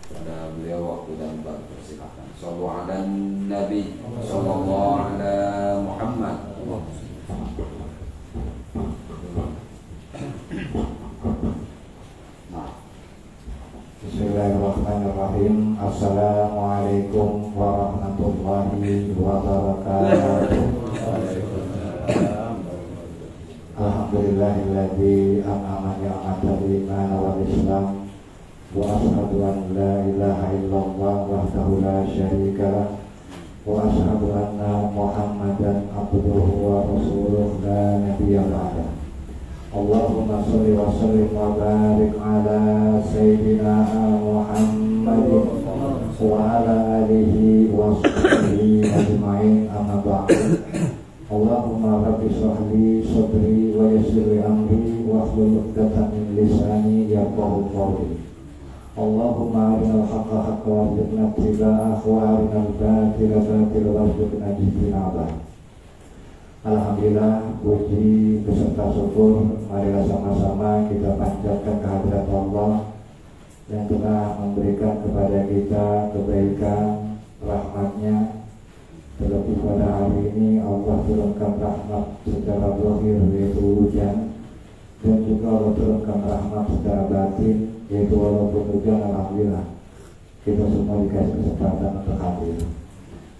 pada beliau waktu dan tempat. Persilakan. Shallallahu ala Nabi, Shallallahu ala Muhammad. Bismillahirrahmanirrahim. Assalamualaikum warahmatullahi wabarakatuh. Alhamdulillahilladzi an'ama ni'matan iman wal islam wa asyhadu an la ilaha illallah wahdahu la syarika lah wa asyhadu anna Muhammadan abduhu wa rasuluh la nabiyya ba'dah. Allahumma sholli wa sallim wa barik ala sayyidina Muhammadin wa ala alihi wa sahbihi ajma'in, amma ba'du. Allahumma rabbi shrah li sadri wa yassir li amri wa hlul 'uqdatam min lisani yafqahu qawli. Allahumma arinal haqqa haqqan warzuqna ittiba'ah wa arinal batila batilan warzuqna ijtinabah. Alhamdulillah, puji beserta syukur marilah sama-sama kita panjatkan kehadirat Allah yang telah memberikan kepada kita kebaikan, rahmatnya. Terlebih pada hari ini Allah turunkan rahmat secara zahir yaitu hujan, dan juga Allah turunkan rahmat secara batin yaitu walaupun hujan. Alhamdulillah kita semua dikasih kesempatan untuk hadir.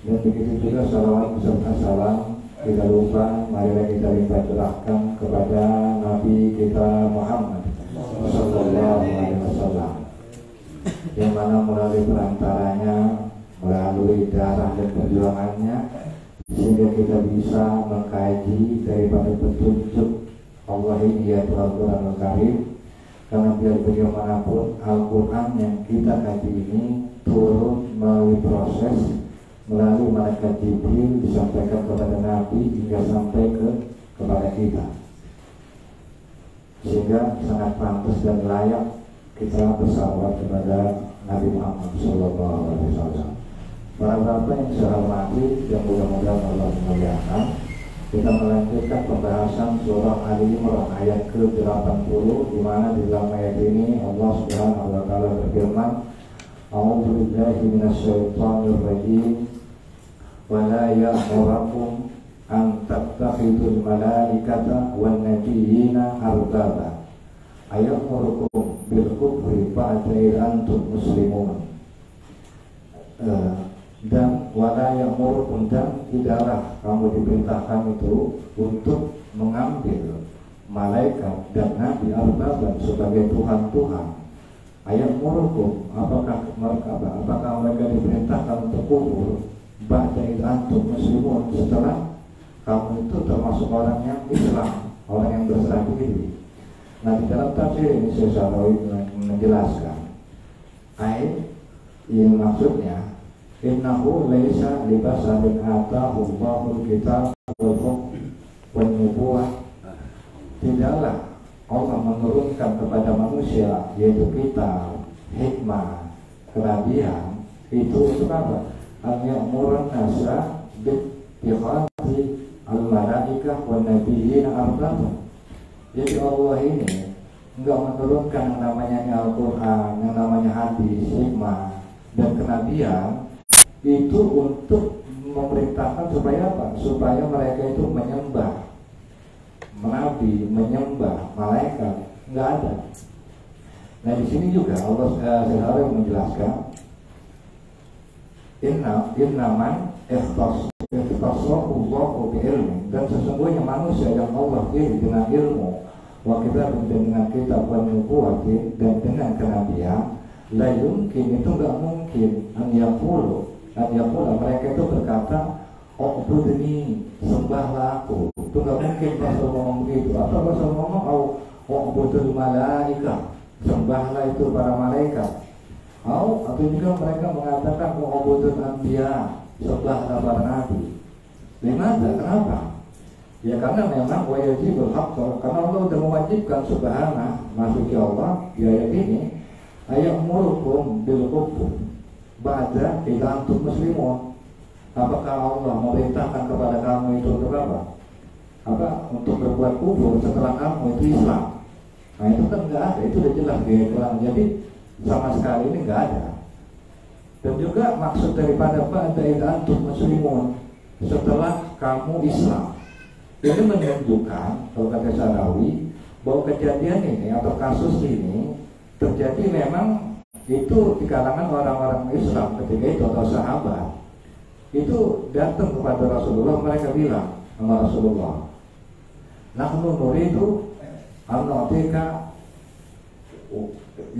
Dan begitu juga salawat beserta salam tidak lupa marilah kita limpah curahkan kepada Nabi kita Muhammad Sallallahu Alaihi Wasallam, yang mana melalui perantaranya, melalui darah dan perjuangannya, sehingga kita bisa mengkaji daripada petunjuk Allah ini yaitu Al-Quranul Karim. Karena biar bagaimanapun Al-Quran yang kita kaji ini turun melalui proses, melalui malaikat Jibril disampaikan kepada Nabi hingga sampai kepada kita, sehingga sangat pantas dan layak kita bersalawat kepada Nabi Muhammad Sallallahu Alaihi Wasallam. Para bapak yang saya hormati, yang mudah-mudahan Allah memuliakan, kita melanjutkan pembahasan surah Ali Imran ayat ke-80, di mana di dalam ayat ini Allah Subhanahu wa taala berfirman, A'udzu billahi minasyaitonir rajim. Wala ya'murakum an tattakhidul malaikata wan nabiyyina arbaba ayamurukum bil kufri ba'da antum muslimun. Dan wala ya'murukum, dan tidaklah kamu diperintahkan itu untuk mengambil malaikat dan nabi arbaban sebagai Tuhan-Tuhan. Ayamurukum, apakah mereka diperintahkan untuk kufur ba'da antum muslimun, setelah kamu itu termasuk orang yang Islam, orang yang berserah diri. Nah, di dalam tafsir ini saya menjelaskan ayat yang maksudnya innahu laisa libasarin atahu Allahul kitab wal hukm wan nubuwah. Tidaklah Allah menurunkan kepada manusia yaitu kitab, hikmah, kenabian itu untuk apa? Al-ya'murun nasa bittikhadhi al-malaikah wa nabiyina arbaba. Jadi Allah ini enggak menurunkan yang namanya Al-Quran, yang namanya hadis, hikmah, dan kenabian itu untuk memerintahkan supaya apa? Supaya mereka itu menyembah nabi, menyembah malaikat. Enggak ada. Nah, di sini juga Allah sekali menjelaskan Innaman ikhtasahullahu bi'ilmi, dan sesungguhnya manusia yang Allah pilih dengan ilmu, wa kita dengan kitab wa nubuwati, dan dengan kenabian, la yumkin, itu enggak mungkin an yaqulu mereka itu berkata u'budni, sembahlah aku. Itu enggak mungkin Rasul ngomong begitu. Atau Rasul ngomong u'budul malaikah, sembahlah itu para malaikat. Atau juga mereka mengatakan mu'abudun anbiya, sembahlah para nabi. Dimana? Kenapa? Ya karena memang wajibul haqq, karena Allah sudah mewajibkan subhanahu maksudnya Allah di ayat ini ayamurukum bil kufur ba'da antum muslimun. Apakah Allah memerintahkan kepada kamu itu untuk apa? Untuk berbuat kufur setelah kamu itu Islam? Nah itu kan enggak ada, itu udah jelas di Quran. Jadi sama sekali ini enggak ada. Dan juga maksud daripada ba'da idza antum muslimun, setelah kamu Islam. Ini menunjukkan, kalau kata Syarawi, bahwa kejadian ini atau kasus ini terjadi memang itu di kalangan orang-orang Islam ketika itu atau sahabat. Itu datang kepada Rasulullah, mereka bilang sama Rasulullah, nahnu nuridu an-nu'tika,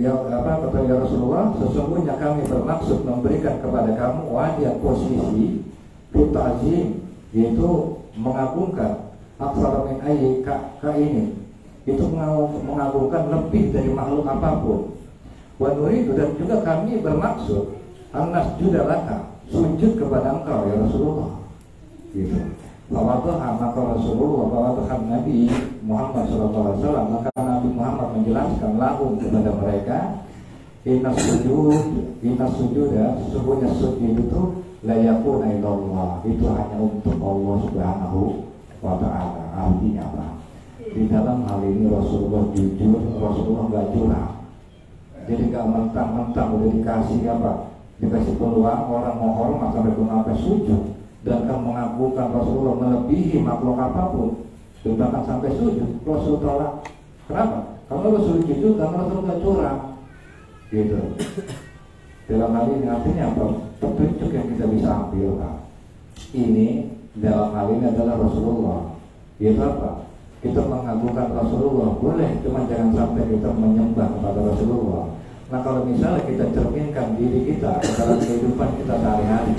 ya apa kata ya Rasulullah, sesungguhnya kami bermaksud memberikan kepada kamu wadiah posisi ta'zim, yaitu mengagungkan aksara min ayyi ka ini, itu mengagungkan lebih dari makhluk apapun. Wa nuridu, dan juga kami bermaksud an-nasjuda laka, sujud kepada engkau ya Rasulullah. Gitu. Maka Rasulullah, Nabi Muhammad SAW, maka Nabi Muhammad menjelaskan lahum kepada mereka, inna sujud ya, sesungguhnya sujud itu la yakuna illallah, itu hanya untuk Allah Subhanahu wa ta'ala. Artinya apa? Di dalam hal ini Rasulullah jujur, Rasulullah gak curang. Jadi gak mentang-mentang udah dikasih apa, dikasih peluang, orang mohon maka sampai sujud dan akan mengagungkan Rasulullah melebihi makhluk apapun, dan bahkan sampai sujud. Rasul tolak. Kenapa? Karena Rasul jujur, karena Rasul gak curang. Gitu. Dalam hal ini artinya apa? Petunjuk yang kita bisa ambil kan? Ini dalam hal ini adalah Rasulullah. Itu apa? Kita mengagungkan Rasulullah boleh, cuma jangan sampai kita menyembah kepada Rasulullah. Nah kalau misalnya kita cerminkan diri kita dalam kehidupan kita sehari-hari,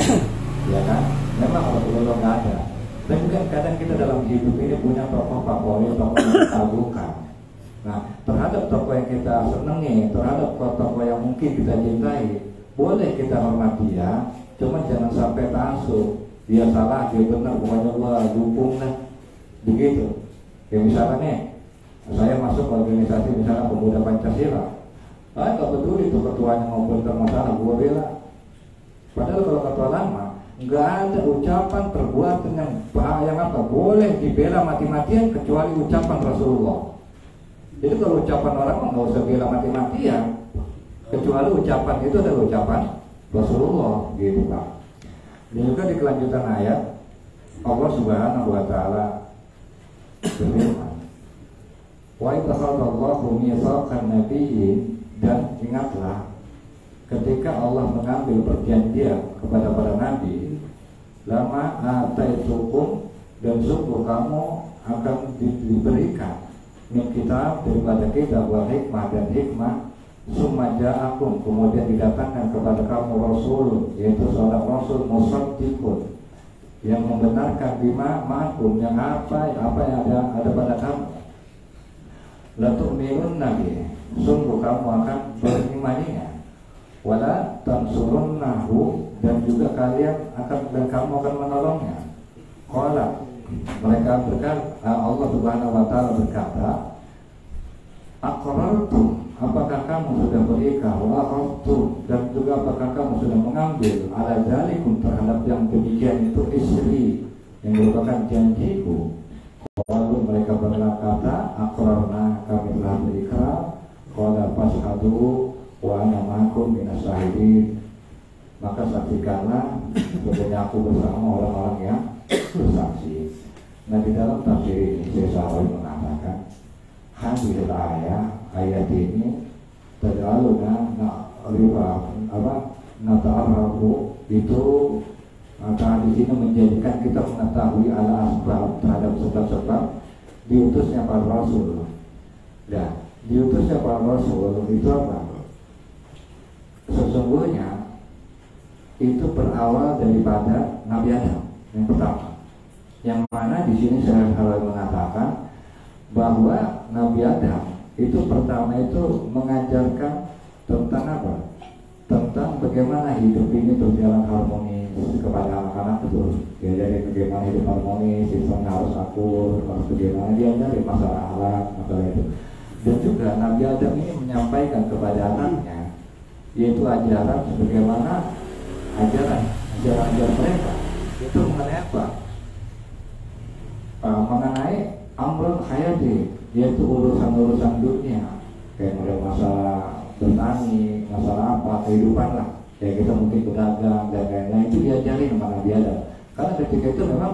ya kan? Memang Rasulullah nggak ada. Dan juga kadang kita dalam hidup ini punya tokoh favorit, tokoh yang kita agungkan. Nah terhadap tokoh yang kita senangi, terhadap tokoh yang mungkin kita cintai, boleh kita hormati ya, cuma jangan sampai taksub. Dia salah, dia benar, pokoknya gua dukung lah, begitu. Ya misalnya nih, saya masuk organisasi misalnya pemuda Pancasila, gak peduli itu ketuanya maupun masalah, gue bela. Padahal kalau ketua lama, nggak ada ucapan perbuatan yang bahaya apa boleh dibela mati-matian kecuali ucapan Rasulullah. Jadi kalau ucapan orang nggak usah bela mati-matian, kecuali ucapan itu adalah ucapan Rasulullah, gitu Pak. Dan juga di kelanjutan ayat Allah Subhanahu wa ta'ala berfirman, wa ittakhadallahu mitsaqan nabiyyin, dan ingatlah ketika Allah mengambil perjanjian kepada para nabi, lama ataitukum, dan sungguh kamu akan diberikan min kitab, daripada kitab, wal hikmah, dan hikmah, summa ja'akum, kemudian didatangkan kepada kamu rasul, yaitu seorang rasul musaddiqun, yang membenarkan bima ma'akum, yang apa yang ada pada kamu. La tu'minun nabi, sungguh kamu akan berimaninya, wala tansurunnahu, dan juga kalian akan, dan kamu akan menolongnya. Qala, mereka berkata, Allah Subhanahu wa ta'ala berkata, aqrartum, apakah kamu sudah berikrar, wa aqrartum, dan juga apakah kamu sudah mengambil ala zalikum, terhadap yang demikian itu, istri yang merupakan janjiku. Lalu mereka berkata, aqrarna, kami telah berikrar. Qala fashhadu wa ana ma'akum minas syahidin, maka saksikanlah bahwa aku bersama orang-orang yang bersaksi. Nah di dalam tafsir ini saya selalu mengatakan hadis ayat ini tad'aluna nata'arrafu, itu maka di sini menjadikan kita mengetahui ala asbab, terhadap sebab-sebab diutusnya para rasul. Dan diutusnya para rasul itu apa? Sesungguhnya itu berawal daripada Nabi Adam yang pertama, yang mana di sini saya selalu mengatakan bahwa Nabi Adam itu pertama itu mengajarkan tentang apa? Tentang bagaimana hidup ini berjalan harmonis kepada anak-anak itu. Ya, jadi bagaimana hidup harmonis, sistemnya harus akur, harus bagaimana dia dari masalah alat, masalah itu. Dan juga Nabi Adam ini menyampaikan kepada anaknya, yaitu ajaran sebagaimana ajaran mereka itu mengenai apa? Mengenai amrul hayati, yaitu urusan-urusan dunia, kayak mulai masalah bertani, masalah apa, kehidupan lah, Ya kita mungkin berdagang dan lain-lain itu diajarin sama Nabi Adam. Karena ketika itu memang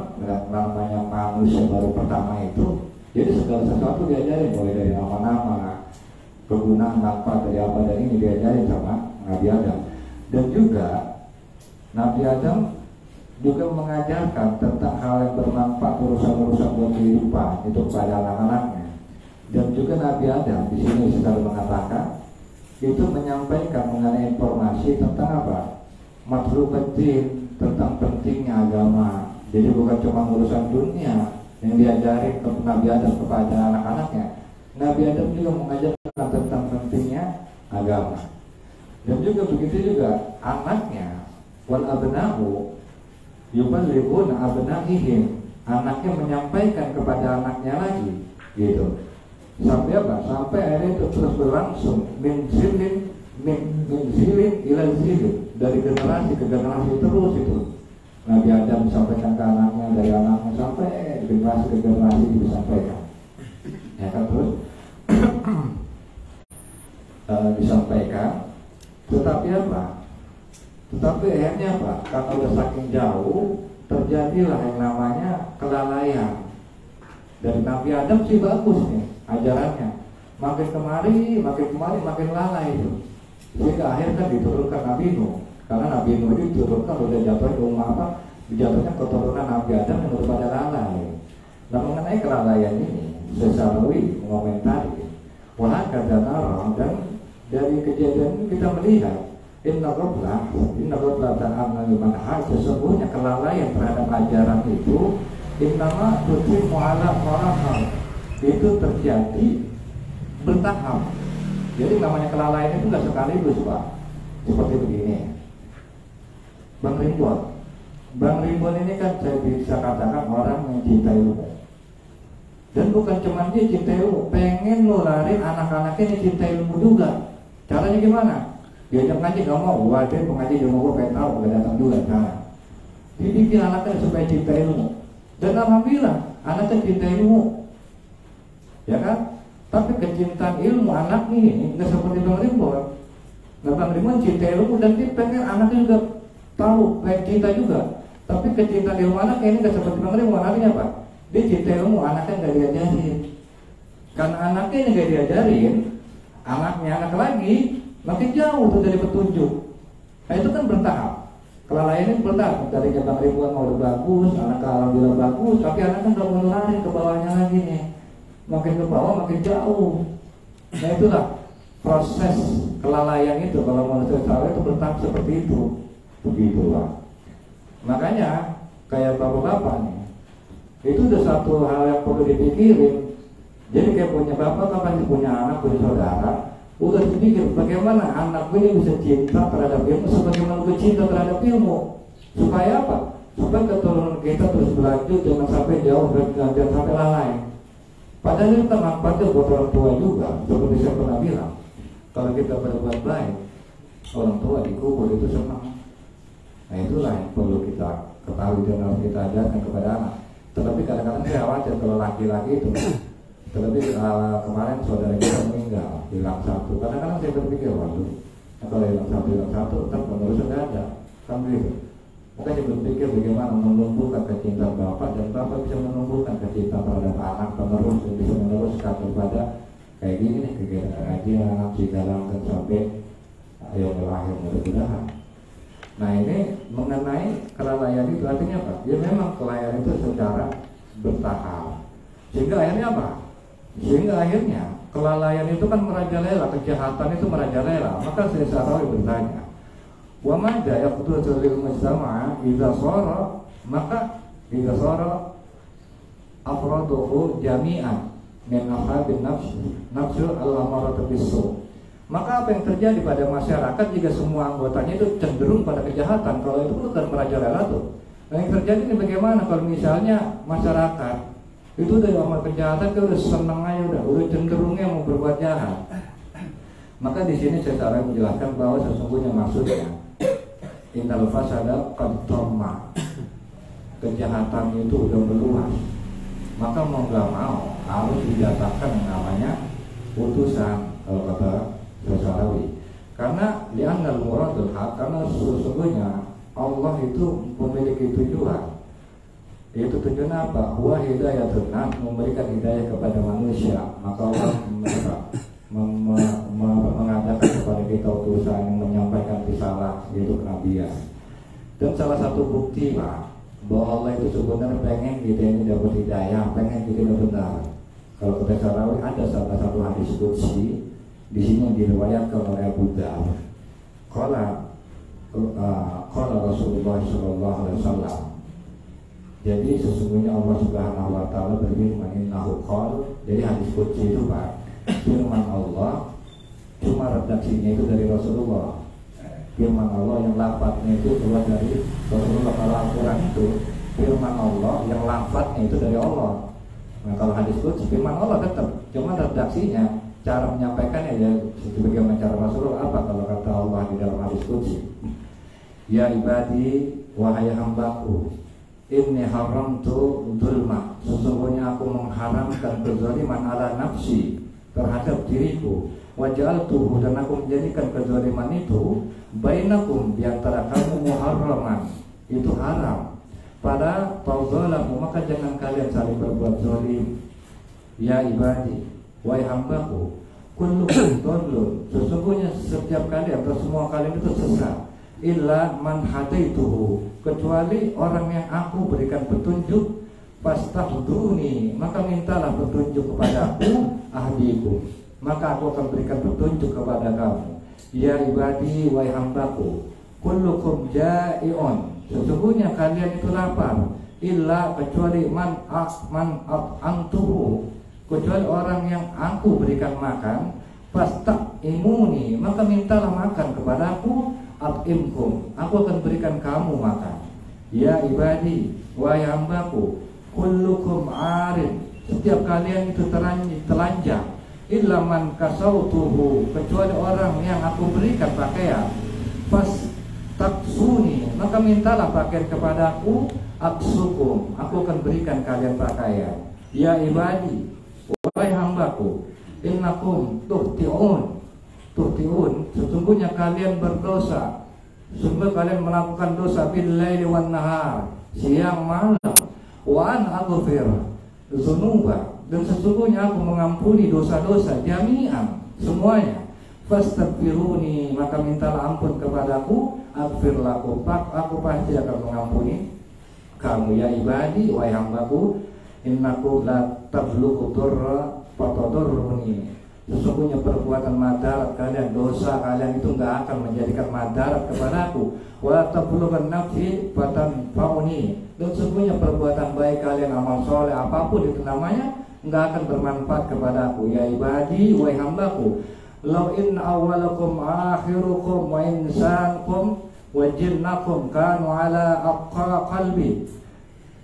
namanya manusia baru pertama itu, jadi segala sesuatu diajarin, mulai dari nama-nama, kegunaan manfaat dari apa dan ini diajarin sama Nabi Adam. Dan juga Nabi Adam juga mengajarkan tentang hal yang bermanfaat, urusan-urusan buat kehidupan itu kepada anak-anaknya. Dan juga Nabi Adam di sini sedang mengatakan itu menyampaikan mengenai informasi tentang apa? Matlub penting, tentang pentingnya agama. Jadi bukan cuma urusan dunia yang diajarin ke Nabi Adam kepada anak-anaknya. Nabi Adam juga mengajarkan tentang pentingnya agama. Dan juga begitu juga anaknya, wal abnahu yuballighuna abnaihim, anaknya menyampaikan kepada anaknya lagi, gitu. Sampai apa? Sampai akhirnya itu terus berlangsung min zilin ila zilin, dari generasi ke generasi terus itu. Nabi Adam sampaikan ke anaknya, dari anaknya sampai generasi ke generasi disampaikan. Ya kan, terus disampaikan. Tetapi apa? Tetapi akhirnya apa? Karena udah saking jauh, terjadilah yang namanya kelalaian. Dari Nabi Adam sih bagus nih ajarannya, makin kemari makin lalai itu. Sehingga akhirnya diturunkan Nabi Nuh. Karena Nabi Nuh itu diturunkan udah jatuh ke umat apa? Dijatuhkan keturunan Nabi Adam yang udah pada lalai. Nah, mengenai kelalaian ini, Sesawi mengomentari, wah kata Nara, dan dari kejadian ini kita melihat Inna Rabbah ta'ala limanhaj, sesungguhnya kelalaian terhadap ajaran itu innama tutim mu'ala farahal, itu terjadi bertahap. Jadi namanya kelalaian itu nggak sekaligus, Pak. Seperti begini, Bang Rimbon ini kan saya bisa katakan orang yang cinta ilmu. Dan bukan cuma dia cinta ilmu, pengen nularin anak-anaknya yang cinta ilmu juga. Caranya gimana? Diajak ngaji gak mau, wadah pengaji ilmu gue pengen tahu, gak datang juga. Cara dibikin anaknya supaya cinta ilmu. Dan alhamdulillah anaknya cinta ilmu, ya kan? Tapi kecintaan ilmu anak ini nggak seperti Bang Rimbon. Nah, Bang Rimbon cinta ilmu dan dia pengen anaknya juga tahu, pengen cinta juga. Tapi kecintaan ilmu anak ini nggak seperti Bang Rimbon. Artinya apa? Dia cinta ilmu, anaknya nggak diajarin. Karena anaknya ini nggak diajarin, anaknya anak lagi makin jauh tuh dari petunjuk. Nah, itu kan bertahap. Kelalaian ini bertahap. Dari Bang Rimbon mau udah bagus, anak alhamdulillah bagus, tapi anaknya udah mulai ke bawahnya lagi nih. Makin ke bawah makin jauh. Nah, itulah proses kelalaian itu. Kalau manusia salah itu bertahap seperti itu. Begitulah. Makanya kayak bapak-bapak nih, itu udah satu hal yang perlu dipikirin. Jadi kayak punya bapak, kapan punya anak, punya saudara, udah dipikir bagaimana anak ini bisa cinta terhadap ilmu sebagaimana gue cinta terhadap ilmu. Supaya apa? Supaya keturunan kita terus berlanjut, jangan sampai jauh dan jangan sampai lalai. Padahal itu manfaatnya buat orang tua juga. Seperti saya pernah bilang, kalau kita berbuat baik, orang tua dikubur itu senang. Nah, itulah yang perlu kita ketahui dan harus kita ajarkan kepada anak. Tetapi kadang-kadang saya khawatir kalau laki-laki itu. Tetapi kemarin saudara kita meninggal, hilang satu. Kadang-kadang saya berpikir, waduh, kalau hilang satu, kan penerusnya nggak ada, kan begitu. Makanya berpikir bagaimana menumbuhkan kecintaan bapak dan bapak bisa menumbuhkan kecintaan terhadap anak penerus yang bisa meneruskan kepada kayak gini nih, kegiatan pengajian, cigalang dan sampai yang lahir mudah-mudahan. Nah, ini mengenai kelalaian itu artinya apa? Ya memang kelalaian itu secara bertahap. Sehingga akhirnya apa? Sehingga akhirnya kelalaian itu kan merajalela, kejahatan itu merajalela. Maka saya Sarawi bertanya, wa madza yaqtulu lil mujtama' idza shara, maka idza shara afraduhu jami'an min ashabin nafsu al-amaratu bis-su'. Maka apa yang terjadi pada masyarakat jika semua anggotanya itu cenderung pada kejahatan? Kalau itu bukan merajalela tuh. Nah, yang terjadi ini bagaimana kalau misalnya masyarakat itu udah amal kejahatan, dia udah seneng aja, udah cenderungnya mau berbuat jahat. Maka di sini saya cara menjelaskan bahwa sesungguhnya maksudnya innal fasada qad tamma, kejahatan itu udah meluas. Maka mau nggak mau harus dijatuhkan yang namanya putusan, kalau kata Sarawi. Karena li'annal muradul haq, karena sesungguhnya Allah itu memiliki tujuan. Yaitu tujuan apa? Huwa hidayatun nas, memberikan hidayah kepada manusia. Maka Allah mengadakan kepada kita utusan yang menyampaikan risalah, yaitu kenabian. Dan salah satu bukti Pak, bahwa Allah itu sebenarnya pengen kita ini dapat hidayah, pengen kita dapat benar. Kalau kita sarawi ada salah satu hadis qudsi di sini diriwayatkan oleh Abu Dawud. Qala Rasulullah sallallahu alaihi wasallam. Jadi sesungguhnya Allah Subhanahu wa taala berfirman, innahu qala. Jadi hadis qudsi itu Pak, firman Allah, cuma redaksinya itu dari Rasulullah. Firman Allah yang lafadznya itu keluar dari Rasulullah. Kalau Al-Quran itu firman Allah yang lafadznya itu dari Allah. Nah kalau hadis qudsi firman Allah tetap, cuma redaksinya, cara menyampaikannya ya sebagaimana cara Rasulullah. Apa kalau kata Allah di dalam hadis qudsi? Ya ibadi, wahai hambaku, inni haramtu dzulma, sesungguhnya aku mengharamkan kezaliman ala nafsi, terhadap diriku, wajaltuhu, dan aku menjadikan kezaliman itu bainakum, di antara kamu, muharraman, itu haram. Pada tauzalamu, maka jangan kalian saling berbuat zalim. Ya ibadi, wahai hambaku, kullukum dhallun, sesungguhnya setiap kalian atau semua kalian itu sesat. Illa man hadaituhu, kecuali orang yang aku berikan petunjuk. Fastahduni, maka mintalah petunjuk kepada aku, ahdiku, maka aku akan berikan petunjuk kepada kamu. Ya ibadi, wahai hambaku, kullukum ja'i'un, sesungguhnya kalian itu lapar. Illa, kecuali man antuhu, kecuali orang yang aku berikan makan. Fastaqimuni, maka mintalah makan kepadaku. At'imkum, aku akan berikan kamu makan. Ya ibadi, wahai hambaku, kullukum arin, setiap kalian itu telanjang. Illa man kasautuhu, kecuali orang yang aku berikan pakaian. Fastaksuni, maka mintalah pakaian kepadaku. Aksukum, aku akan berikan kalian pakaian. Ya ibadi, wahai hambaku, innakum tuhti'un, sesungguhnya kalian berdosa, sungguh kalian melakukan dosa bil laili wan nahar, siang malam. Wa an aghfir dzunuba, dan sesungguhnya aku mengampuni dosa-dosa jami'an, semuanya. Fastaghfiruni, maka mintalah ampun kepadaku. Aghfir lakum, aku pasti akan mengampuni kamu. Ya ibadi, wahai hambaku, innakum la tablughu durra fatadurruni, sesungguhnya perbuatan madarat kalian, dosa kalian itu enggak akan menjadikan madarat kepadaku. Wa tablughan nafsi fatanfa'uni, dan sesungguhnya perbuatan baik kalian, amal soleh apapun itu namanya, enggak akan bermanfaat kepadaku. Ya ibadi, wahai hambaku, law in awwalakum akhirukum wa insankum wa jinnakum kanu ala aqqa qalbi.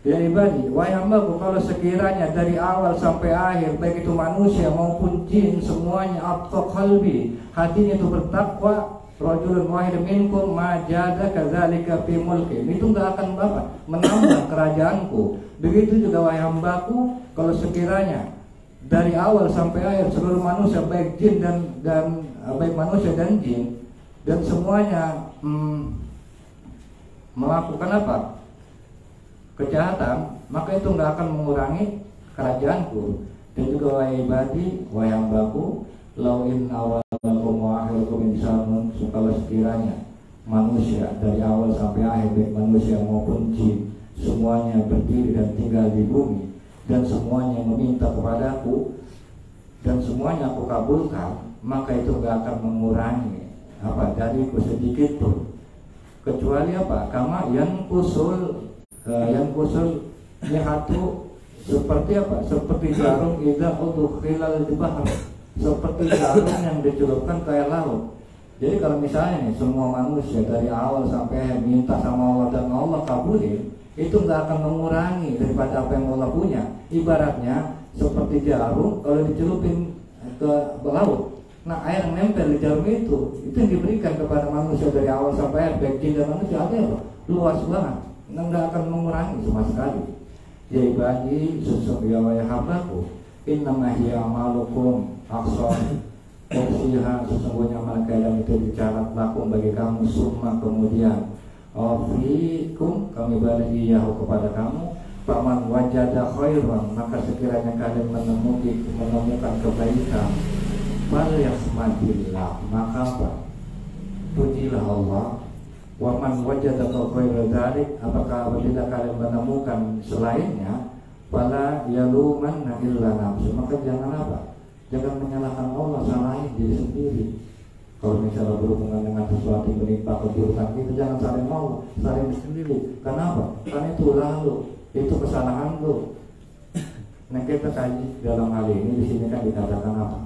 Ya ibadi, wahai hambaku, kalau sekiranya dari awal sampai akhir, baik itu manusia maupun jin, semuanya aqqa qalbi, hatinya itu bertakwa, rajulun wahid minkum majada kadzalika fi mulki, itu enggak akan menambah kerajaanku. Begitu juga wahai hambaku, kalau sekiranya dari awal sampai akhir seluruh manusia, baik jin dan baik manusia dan jin, dan semuanya melakukan apa? Kejahatan, maka itu enggak akan mengurangi kerajaanku. Dan juga wahai ibadi, wahai hambaku, lau in awalakum wa akhirukum insanun, kalau sekiranya manusia dari awal sampai akhir, baik manusia maupun jin, semuanya berdiri dan tinggal di bumi, dan semuanya meminta kepadaku, dan semuanya aku kabulkan, maka itu enggak akan mengurangi apa dariku sedikit pun, kecuali apa? Kama yang kusul nyahatu, seperti apa? Seperti jarum idza udkhilal bahr, seperti jarum yang dicelupkan ke air laut. Jadi kalau misalnya nih semua manusia dari awal sampai minta sama Allah dan Allah kabulin, itu nggak akan mengurangi daripada apa yang Allah punya. Ibaratnya seperti jarum kalau dicelupin ke laut, nah air yang nempel di jarum itu yang diberikan kepada manusia dari awal sampai akhir, baik jin dan manusia, artinya apa? Luas banget, nggak akan mengurangi sama sekali. Ya ibadi, sesungguhnya wahai hambaku, innama hiya amalukum ahsan, Uksiha sesungguhnya makanan itu dicatat lakum bagi kamu, summa kemudian Afikum kami balik iyahu kepada kamu. Paman wajada khairan, maka sekiranya kalian menemukan kebaikan, fal yahmadillah, maka apa? Pujilah Allah. Waman wajada khairan dzalik, apakah apabila kalian menemukan selainnya, fala yalumanna illa nafsu, maka jangan apa? Jangan menyalahkan Allah, salahin diri sendiri. Kalau misalnya berhubungan dengan sesuatu yang menimpa keburukan kita, jangan saling mau, saling sendiri. Kenapa? Karena itu lalu, itu kesalahan lu. Nah kita kaji dalam hal ini di sini kan dikatakan apa?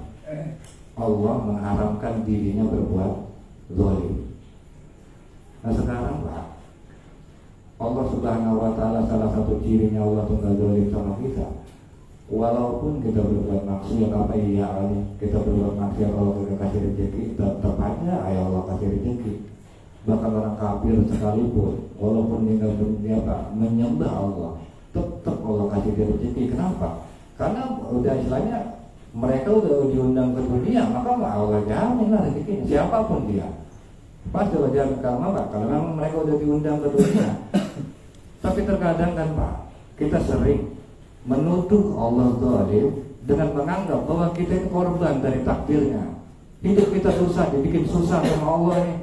Allah mengharamkan dirinya berbuat zalim. Nah sekarang Pak, Allah Subhanahu Wa Taala salah satu cirinya Allah tuh nggak zalim sama kita. Walaupun kita berbuat maksiat apa iya kali kita berbuat maksiat, kalau kita kasih rezeki tetap aja Allah kasih rezeki. Bahkan orang kafir sekalipun walaupun meninggal dunia Pak menyembah Allah, tetap Allah kasih dia rezeki. Kenapa? Karena udah istilahnya mereka udah diundang ke dunia, maka Allah jamin lah rezeki siapapun dia. Pasti Allah jamin. Karena Pak, kalau memang mereka udah diundang ke dunia. Tapi terkadang kan Pak, kita sering menuduh Allah zalim dengan menganggap bahwa kita itu korban dari takdirnya. Hidup kita susah, dibikin susah sama Allah nih,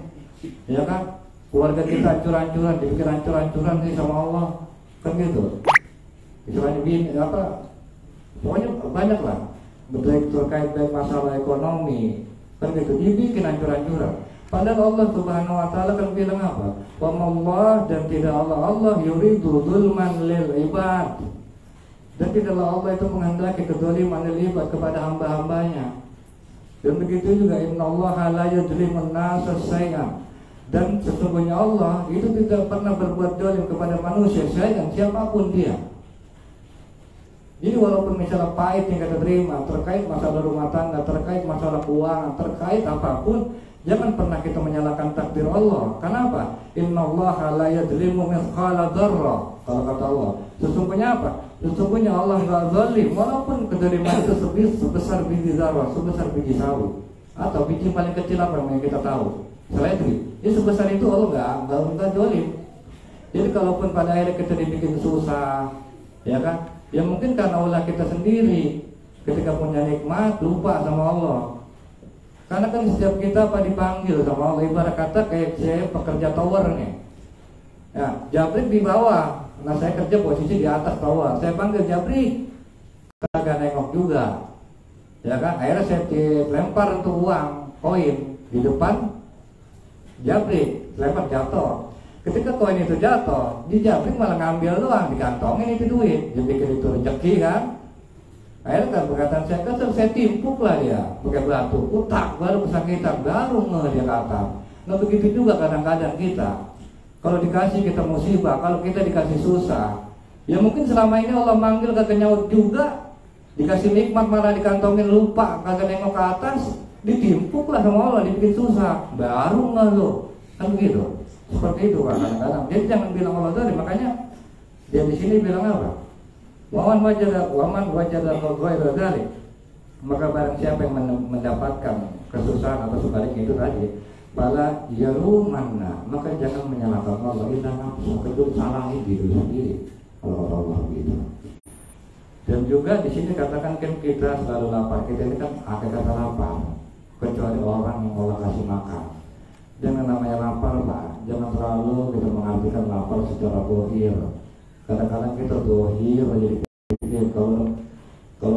ya kan? Keluarga kita hancur-hancuran, dibikin hancur-hancuran nih sama Allah, kan gitu. Istilahnya apa? Pokoknya banyak lah, terkait dengan masalah ekonomi, kan gitu, dibikin hancur-hancuran. Padahal Allah Subhanahu Wa Taala kan bilang apa? Wa Allah, dan tidak Allah yuridu dzulman lil ibad. Dan tidaklah Allah itu menghendaki kezaliman lil ibad kepada hamba-hambanya. Dan begitu juga innallaha la yuzlimun nasa syai'an. Dan sesungguhnya Allah itu tidak pernah berbuat zalim kepada manusia syai'an, siapapun dia. Jadi walaupun misalnya pahit yang kita terima terkait masalah rumah tangga, terkait masalah keuangan, terkait apapun, jangan pernah kita menyalahkan takdir Allah. Kenapa? Innallaha la yuzlimu mithqala dzarrah. Kalau kata Allah, sesungguhnya apa? Sesungguhnya Allah nggak zalim, walaupun kezaliman itu sebesar biji zarah, sebesar biji sawi, atau biji paling kecil apa yang kita tahu, seledri. Ini sebesar itu Allah nggak zalim. Jadi kalaupun pada akhirnya kita dibikin susah, ya kan? Ya mungkin karena ulah kita sendiri ketika punya nikmat lupa sama Allah. Karena kan setiap kita apa dipanggil sama Allah, ibarat kata kayak saya pekerja tower nih. Ya, Jabrik di bawah. Nah saya kerja posisi di atas tower, saya panggil Jabri, kagak nengok juga, ya kan? Akhirnya saya lempar untuk uang koin di depan Jabri, lempar jatuh. Ketika koin itu jatuh, di Jabri malah ngambil doang, dikantongin itu duit, dia pikir itu rezeki kan? Akhirnya kan perkataan saya timpuk lah dia, pakai batu, utak baru kesakitan, baru dia kata. Nah begitu juga kadang-kadang kita. Kalau dikasih kita musibah, kalau kita dikasih susah, ya mungkin selama ini Allah manggil kagak nyaut juga, dikasih nikmat malah dikantongin lupa, kagak nengok ke atas, ditimpuk lah sama Allah, dibikin susah, baru nggak lo, kan begitu, seperti itu kan kadang-kadang. Jadi jangan bilang Allah zalim, makanya dia di sini bilang apa? Waman wajada ghairu dzalik, maka barang siapa yang mendapatkan kesusahan atau sebaliknya itu tadi, bala yalumanna, maka jangan menyalahkan Allah, kita nafsu, kedua salahin diri sendiri kalau Allah gitu. Dan juga di sini katakan kan kita selalu lapar, kita ini kan akan kata lapar, kecuali orang yang Allah kasih makan. Jangan namanya lapar Pak, jangan terlalu kita mengartikan lapar secara dohir. Kadang-kadang kita dohir jadi pikir kalau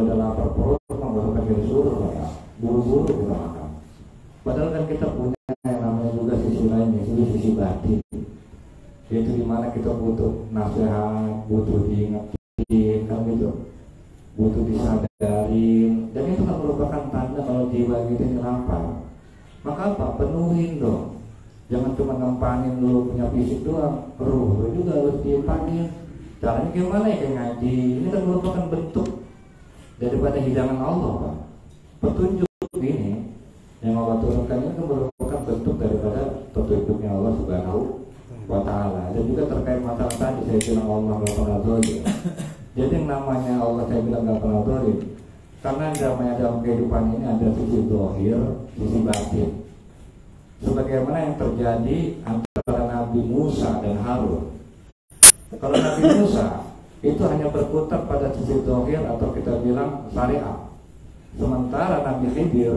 ada lapar perut, nggak usah disuruh ya, buru-buru kita makan. Padahal kan kita punya yang namanya juga sisi lainnya, sisi batin, yaitu dimana kita butuh nasihat, butuh diingetin, kan gitu, butuh disadarin, dan itu kan merupakan tanda kalau jiwa kita ini lapar. Maka apa? Penuhin dong, jangan cuma nempanin lu punya fisik doang, ruh juga harus diempanin. Caranya gimana ya? Kayak ngaji, ini kan merupakan bentuk daripada hidangan Allah Pak. Petunjuk ini yang Allah turunkan itu merupakan bentuk daripada petunjuknya Allah Subhanahu Wa Taala. Dan juga terkait masalah tadi saya bilang Allah nggak pernah zalim. Jadi yang namanya Allah saya bilang nggak pernah zalim, Karena dalam kehidupan ini ada sisi zahir, sisi batin. Sebagaimana yang terjadi antara Nabi Musa dan Harun. Kalau Nabi Musa itu hanya berkutat pada sisi zahir atau kita bilang syariat. Sementara Nabi Khidir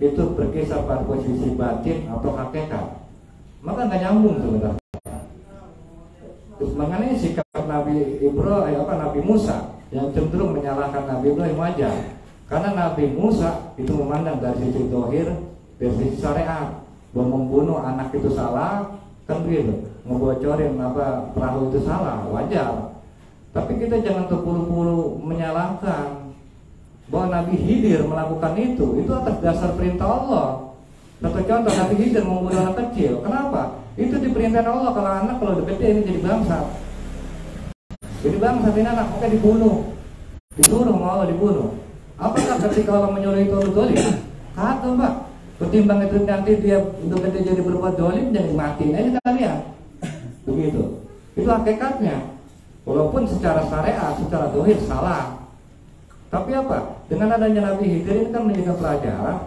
itu berkisar pada posisi batin atau hakikat. Maka nggak nyambung sebenarnya. Terus mengenai sikap Nabi Nabi Musa yang cenderung menyalahkan Nabi Ibrahim wajar. Karena Nabi Musa itu memandang dari sisi zahir, dari sisi syariat, bahwa membunuh anak itu salah, kan gitu. Ngebocorin perahu itu salah, wajar. Tapi kita jangan terburu-buru menyalahkan bahwa Nabi Khidir melakukan itu atas dasar perintah Allah. Satu contoh, Nabi Khidir membunuh anak kecil. Kenapa? Itu diperintahkan Allah, kalau anak kalau udah gede ini jadi bangsa. Jadi bangsa ini anak, maka dibunuh. Disuruh sama Allah dibunuh. Apakah ketika Allah menyuruh itu dolim? Kagak, Pak. Ketimbang itu nanti dia udah gede jadi berbuat dolim, jadi matiin aja kalian. Begitu. Itu hakikatnya. Walaupun secara syariat, secara zahir salah. Tapi apa? Dengan adanya Nabi Khidir ini kan menjadi pelajaran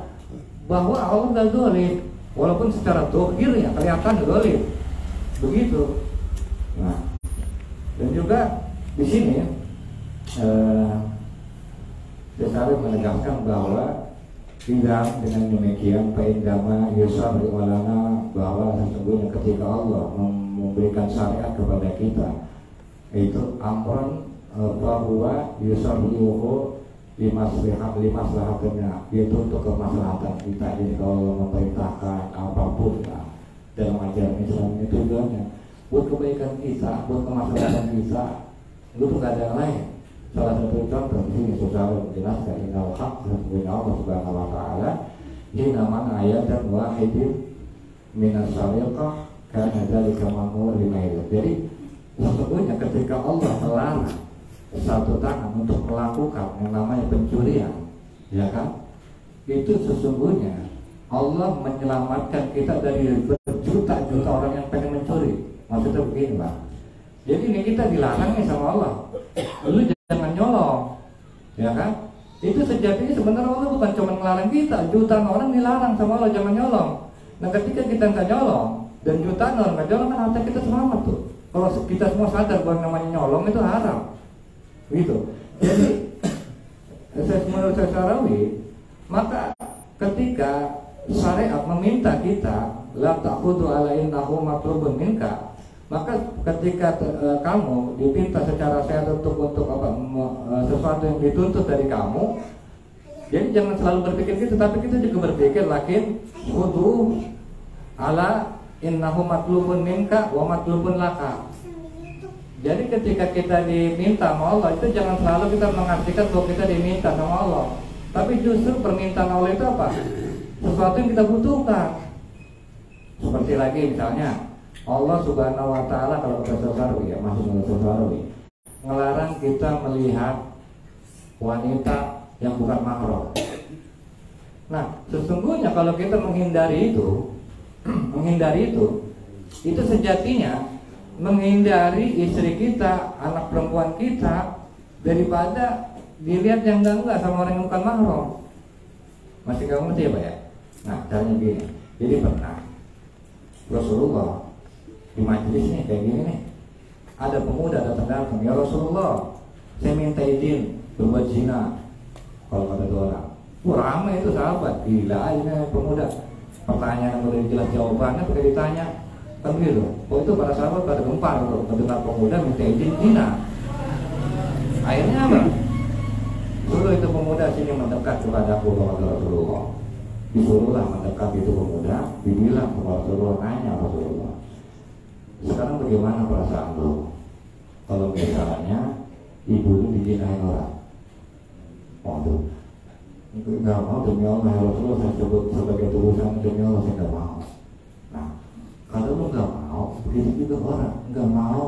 bahwa Allah tidak dolim. Walaupun secara zahirnya kelihatan dolim. Begitu. Nah, dan juga di sini saya menegaskan bahwa tidak dengan demikian Faindama Yusuf Walana, bahwa sesungguhnya ketika Allah memberikan syariat kepada kita itu amron bahwa Yusuf Yuhu limaslahatnya, yaitu untuk kemaslahatan kita. Jadi kalau memerintahkan apapun dalam ajaran Islam itu tujuannya buat kebaikan kita, buat kemaslahatan kita, itu nggak ada yang lain. Salah satu contoh di sini saudara menjelaskan innal haq, sesungguhnya Allah Subhanahu wa taala hina man ayatan wahidin minas sariqah kana dzalika mamur limail. Jadi sesungguhnya ketika Allah melarang satu tangan untuk melakukan yang namanya pencurian, ya kan? Itu sesungguhnya Allah menyelamatkan kita dari berjuta-juta orang yang pengen mencuri. Maksudnya begini, Pak. Jadi ini kita dilarang nih sama Allah. Lu jangan nyolong, ya kan? Itu sejatinya sebenarnya Allah bukan cuma melarang kita, jutaan orang dilarang sama Allah jangan nyolong. Nah ketika kita nggak nyolong dan jutaan orang nggak nyolong, kan harta kita selamat tuh. Kalau kita semua sadar bahwa namanya nyolong itu haram, gitu. Jadi menurut saya Syarawi, maka ketika syariat meminta kita la ta'khudhu ala innahu matlubun minka, maka ketika kamu diminta secara syariat untuk sesuatu yang dituntut dari kamu, jadi jangan selalu berpikir gitu, tapi kita juga berpikir lakin khudhu ala innahu matlubun minka wa matlubun laka. Jadi ketika kita diminta sama Allah, itu jangan selalu kita mengartikan bahwa kita diminta sama Allah, tapi justru permintaan Allah itu apa? Sesuatu yang kita butuhkan. Seperti lagi misalnya Allah Subhanahu wa taala, kalau kata Syarawi ya, masih menurut Syarawi, ngelarang kita melihat wanita yang bukan mahram. Nah, sesungguhnya kalau kita menghindari itu sejatinya menghindari istri kita, anak perempuan kita, daripada dilihat yang enggak sama orang yang bukan mahram. Masih nggak ngerti ya Pak ya? Nah, caranya gini. Jadi pernah Rasulullah di majelis nih kayak gini nih, ada pemuda datang, ya Rasulullah, saya minta izin berbuat zina. Kalau kata dua orang, ramai itu sahabat, gila aja pemuda. Pertanyaan yang udah jelas jawabannya pakai ditanya, kan gitu. Oh itu para sahabat pada gempar tuh mendengar pemuda minta izin zina. Akhirnya apa? Suruh itu pemuda sini mendekat kepada Rasulullah. Disuruhlah mendekat itu pemuda, dibilang kepada Rasulullah, nanya Rasulullah, sekarang bagaimana perasaan lo kalau misalnya ibu lu dijinain orang? Waduh, nggak mau, demi Allah ya Rasulullah, saya sebut sebagai tulisan, demi Allah saya nggak mau. Nah, kalau lu nggak mau, begitu juga orang nggak mau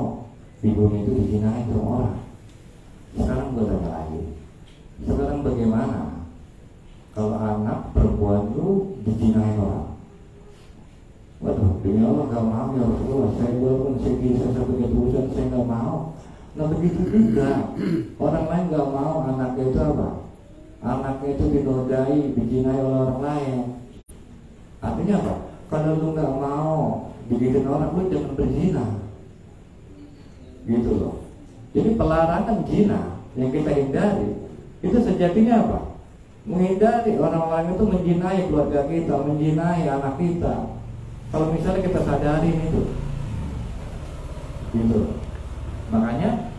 ibunya itu dijinain sama orang. Sekarang gue tanya lagi, sekarang bagaimana kalau anak perempuan lu dijinain orang? Waduh, demi Allah gak mau ya Rasulullah, saya walaupun saya sebagai tulisan saya gak mau. Nah begitu juga orang lain gak mau anaknya itu apa? anaknya itu dinodai, dijinai oleh orang lain. Artinya apa? Kalau lu nggak mau dibikin orang, lu jangan berzina. Gitu loh. Jadi pelarangan zina yang kita hindari itu sejatinya apa? Menghindari orang-orang itu menjinai keluarga kita, menjinai anak kita. Kalau misalnya kita sadari itu, gitu. Makanya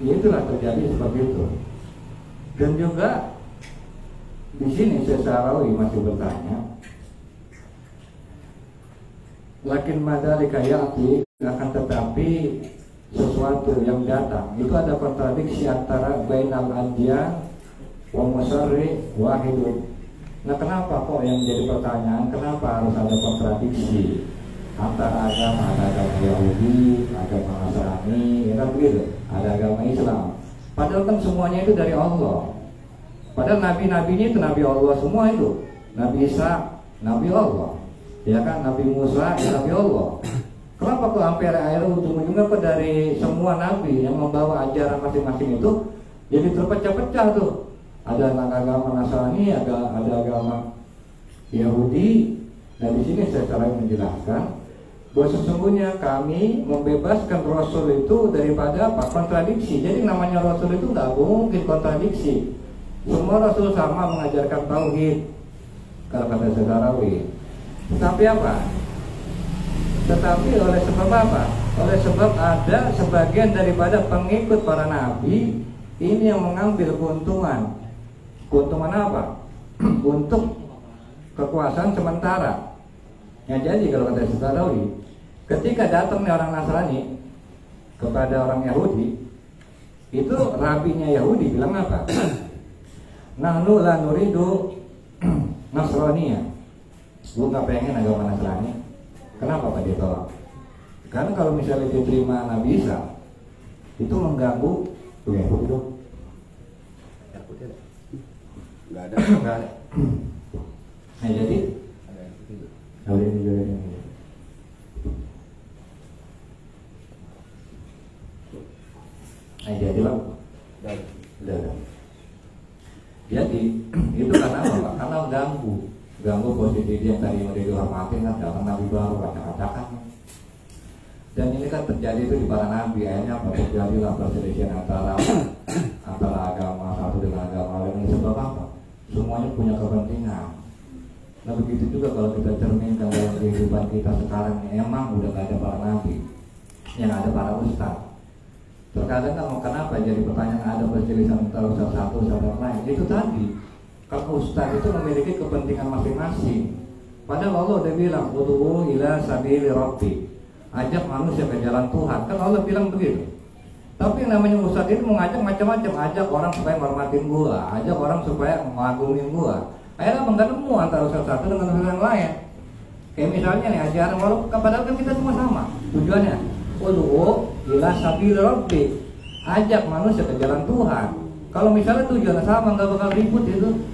ya itulah terjadi seperti itu. Dan juga di sini Sesarawi masih bertanya, lakin madalika ya'ti, akan tetapi sesuatu yang datang itu ada kontradiksi antara bainal adyan wa musarri wahidun. Nah, kenapa kok yang menjadi pertanyaan, kenapa harus ada kontradiksi antara agama, ada agama Yahudi, agama Nasrani, ya kan begitu, ada agama Islam. Padahal kan semuanya itu dari Allah. Padahal nabi-nabinya itu nabi Allah semua itu. Nabi Isa, nabi Allah. Ya kan, Nabi Musa, nabi Allah. Kenapa kok sampai akhirnya ujung-ujungnya kok dari semua nabi yang membawa ajaran masing-masing itu jadi terpecah-pecah tuh. Ada agama Nasrani, ada agama Yahudi. Nah, di sini saya cara menjelaskan bahwa sesungguhnya kami membebaskan Rasul itu daripada apa? Kontradiksi. Jadi namanya Rasul itu nggak mungkin kontradiksi. Semua Rasul sama mengajarkan tauhid, kalau kata Sesarawi. Tetapi apa? Tetapi oleh sebab apa? Oleh sebab ada sebagian daripada pengikut para nabi ini yang mengambil keuntungan. Keuntungan apa? Untuk kekuasaan sementara. Ya, jadi kalau kata Sesarawi, ketika datang orang Nasrani kepada orang Yahudi, itu rabinya Yahudi bilang apa? Nahnu la nuridu Nasraniya. Gue nggak pengen agama Nasrani. Kenapa Pak dia tolak? Karena kalau misalnya dia terima Nabi Isa, itu mengganggu tuh Yahudi dong. Nggak ada. Nggak ada. Nah, jadi ada ini juga ini. Nah, jadi Pak. Udah. Jadi itu karena apa? Karena ganggu posisi dia yang tadi udah dihormatin, kan datang nabi baru acak-acakan. Dan ini kan terjadi itu di para nabi. Akhirnya apa? Terjadilah perselisihan antara agama satu dengan agama lain. Sebab apa? Semuanya punya kepentingan. Nah, begitu juga kalau kita cerminkan dalam kehidupan kita sekarang, emang udah gak ada para nabi, yang ada para ustaz. Terkadang kan kenapa jadi pertanyaan ada perselisihan antara ustaz satu sama lain? Itu tadi, kalau ustaz itu memiliki kepentingan masing-masing. Padahal Allah udah bilang, ud'u ila sabili rabbi, ajak manusia ke jalan Tuhan. Kan Allah bilang begitu. Tapi yang namanya ustaz itu mengajak macam-macam, ajak orang supaya menghormatin gua, ajak orang supaya mengagungin gua. Akhirnya nggak nemu antara ustaz satu dengan ustaz yang lain. Kayak misalnya nih ajaran, walaupun padahal kan kita semua sama tujuannya. Ud'u ila sabili rabbi, ajak manusia ke jalan Tuhan. Kalau misalnya tujuannya sama, nggak bakal ribut itu,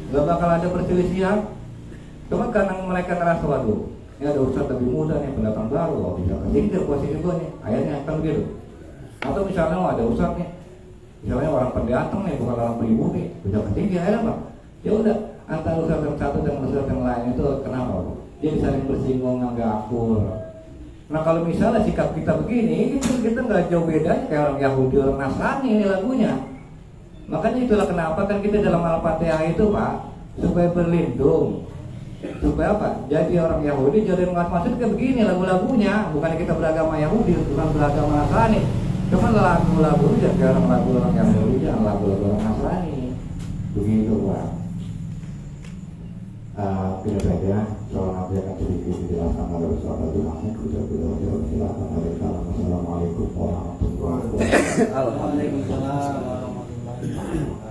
nggak bakal ada perselisihan. Cuma karena mereka ngerasa, waduh, ini ada ustaz lebih muda nih, pendatang baru, bisa kesindir posisi gue nih, akhirnya kan begitu. Atau misalnya ada ustaz nih, misalnya orang pendatang nih, bukan orang pribumi, bisa kesindir, akhirnya apa? Ya udah, antara ustaz yang satu dengan ustaz yang lain itu kenapa? Dia saling bersinggungan, nggak akur. Nah, kalau misalnya sikap kita begini, itu kita nggak jauh bedanya kayak orang Yahudi, orang Nasrani ini lagunya. Makanya itulah kenapa kan kita dalam Al-Fatihah itu Pak, supaya berlindung, supaya apa? Jadi orang Yahudi, jadi orang maksud kayak begini lagu-lagunya. Bukan kita beragama Yahudi, bukan beragama Nasrani. Cuma lagu-lagu jadi kayak lagu orang Yahudi, jangan lagu-lagu orang Nasrani. Begitu Pak. Tidak saja soal nanti akan sedikit dijelaskan oleh Ustaz Abdul Hamid. Silakan. Assalamualaikum warahmatullahi wabarakatuh. Waalaikumsalam warahmatullahi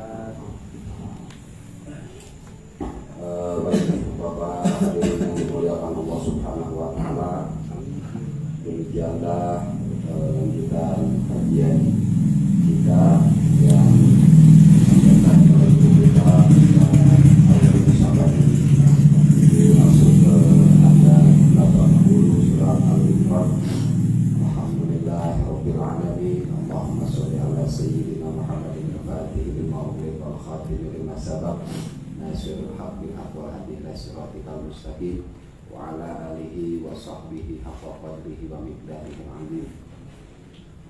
Baik Bapak hadirin yang dimuliakan Allah Subhanahu wa taala. Demikianlah lanjutan kajian kita yang disampaikan oleh kita masuk ke ayat 80 surat Al-Imran. Alhamdulillah rabbil alamin. Allahumma shalli ala sayyidina Muhammadin الفاتح لما أغلق والخاتم لما سبق ناصر الحق بالحق والهدي إلى صراطك المستقيم وعلى آله وصحبه حق قدره ومقداره العظيم.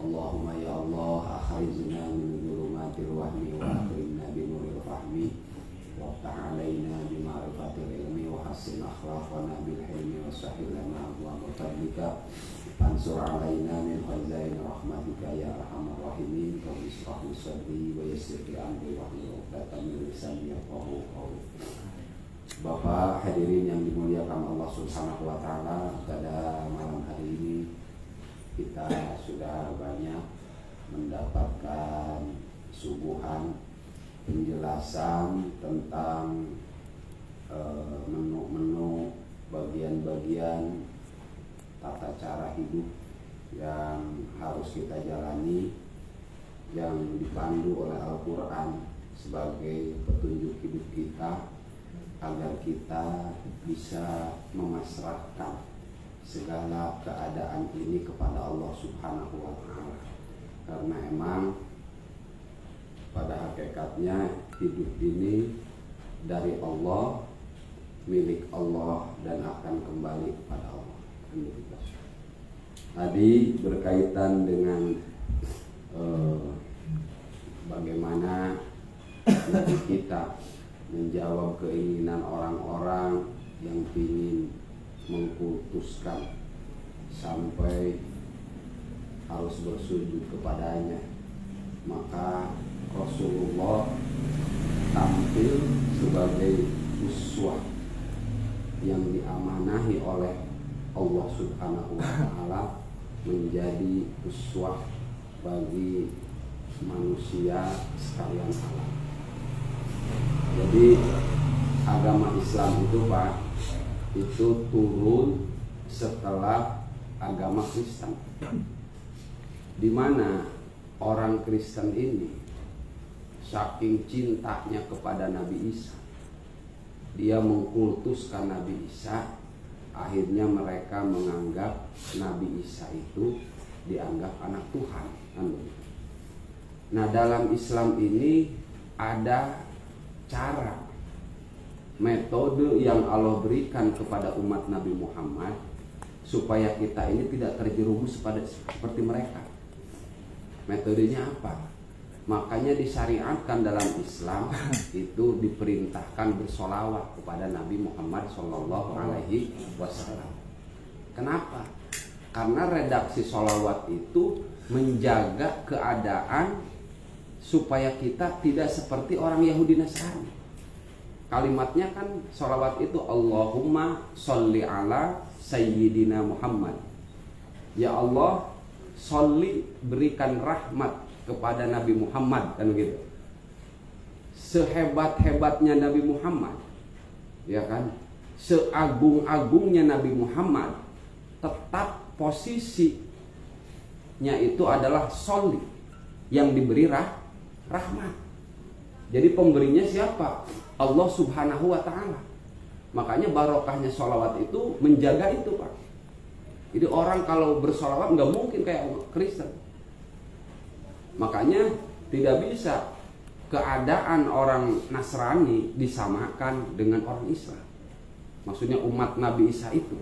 اللهم يا الله أخرجنا من ظلمات الوهم وأكرمنا بنور الفهم وافتح علينا بمعرفة العلم وحسن أخلاقنا بالحلم وسهل لنا أبواب فضلك وانصر علينا من خزائن رحمتك يا أرحم الراحمين. رب اشرح لي صدري ويسر لي أمري واحلل عقدة من لساني يفقهوا قولي. Bapak hadirin yang dimuliakan Allah Subhanahu wa taala, pada malam hari ini kita sudah banyak mendapatkan suguhan penjelasan tentang menu-menu bagian-bagian tata cara hidup yang harus kita jalani, yang dipandu oleh Al-Quran sebagai petunjuk hidup kita agar kita bisa memasrahkan segala keadaan ini kepada Allah Subhanahu wa taala. Karena emang pada hakikatnya hidup ini dari Allah, milik Allah, dan akan kembali kepada Allah. Tadi berkaitan dengan bagaimana kita menjawab keinginan orang-orang yang ingin mengkultuskan sampai harus bersujud kepadanya, maka Rasulullah tampil sebagai uswah yang diamanahi oleh Allah Subhanahu wa taala menjadi uswah bagi manusia sekalian alam. Jadi agama Islam itu Pak, itu turun setelah agama Kristen, di mana orang Kristen ini saking cintanya kepada Nabi Isa, dia mengkultuskan Nabi Isa. Akhirnya mereka menganggap Nabi Isa itu dianggap anak Tuhan. Nah, dalam Islam ini ada cara, metode yang Allah berikan kepada umat Nabi Muhammad supaya kita ini tidak terjerumus seperti mereka. Metodenya apa? Makanya disyariatkan dalam Islam itu diperintahkan bersolawat kepada Nabi Muhammad SAW. Kenapa? Karena redaksi solawat itu menjaga keadaan supaya kita tidak seperti orang Yahudi Nasrani. Kalimatnya kan solawat itu Allahumma sholli ala Sayyidina Muhammad. Ya Allah, sholli, berikan rahmat kepada Nabi Muhammad, kan begitu. Sehebat-hebatnya Nabi Muhammad, ya kan, seagung-agungnya Nabi Muhammad, tetap posisinya itu adalah sholli, yang diberi rahmat. Jadi pemberinya siapa? Allah Subhanahu wa taala. Makanya barokahnya sholawat itu menjaga itu Pak. Jadi orang kalau bersolawat nggak mungkin kayak Kristen. Makanya tidak bisa keadaan orang Nasrani disamakan dengan orang Islam. Maksudnya umat Nabi Isa itu.